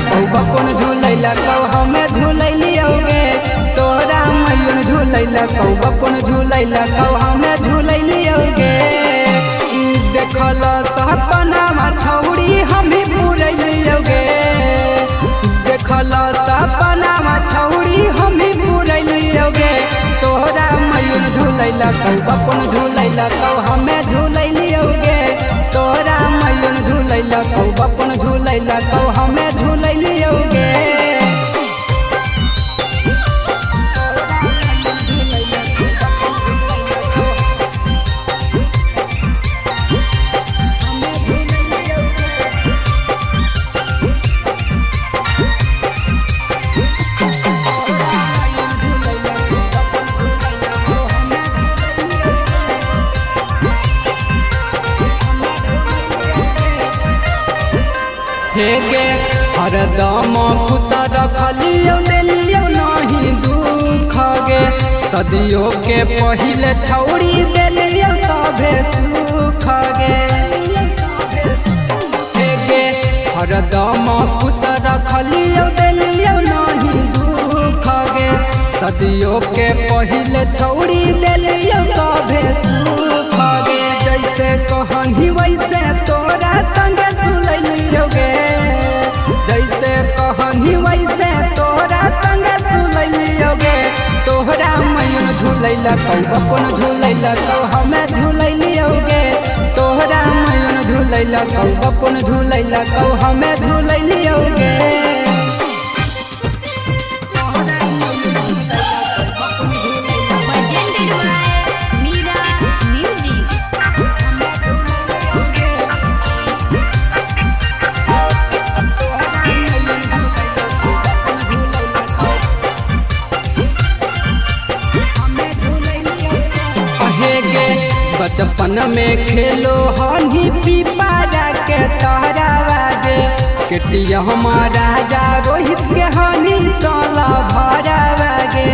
कौ बपुन झूलैला कौ हमें झूलैलियोगे तोरा मैयन झूलैला कौ बपुन झूलैला कौ हमें झूलैलियोगे देखल सपना छौड़ी हमें पुरैलियोगे देखल सपना छौड़ी हमें पुरैलियोगे तोरा मैयन झूलैला कौ बपुन झूलैला कौ हमें झूलैलियोगे तोरा मैयन झूलैला कौ बपुन झूलैला कौ हमें झूलैलियोगे हेगे हरदम खुश रखलियो दिलियो नहीं दुख गे सदियों के पहले छौड़ी दिलियो सभे सुख गे हेगे हरदम खुश रखलियो दिलियो नहीं दुख गे सदियों के पहले छौड़ी दिलियो सभे सुख गे जैसे कहनी वैसे तोरा संग झूलैलियोगे जैसे कहनी वैसे तोरा संग झूलैलियोगे तोहरा मैयन झूलैला कौ बपुन झूलैला कौ हमें झूलैलियोगे तोहरा मैयन झूलैला कौ बपुन झूलैला कौ हमें झूलैलियोगे बचपन में खेलो हनी पीपारा के तहरावा गे केटिया हमारा राजा रोहित के हनी तला भरावा गे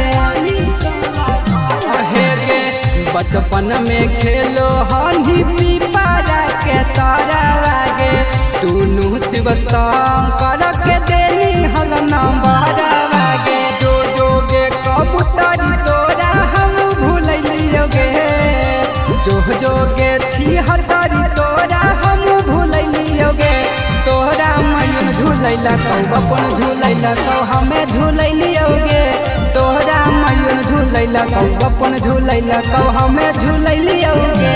बचपन में खेलो हनी पीपारा के तहरावा गे टूनू शिव शंकर के देनी हल नंबरवा गे जो जोगे कबूतरी तोरा हम भूलैलियोगे जो जोगे छिहत्तरी तोरा हम भूलैलियोगे तोरा मैयन झूलैला कौ बपुन झूलैला कौ हमें झूलैलियोगे तोरा मैयन झूलैला कौ बपुन झूलैला कौ हमें झूलैलियोगे।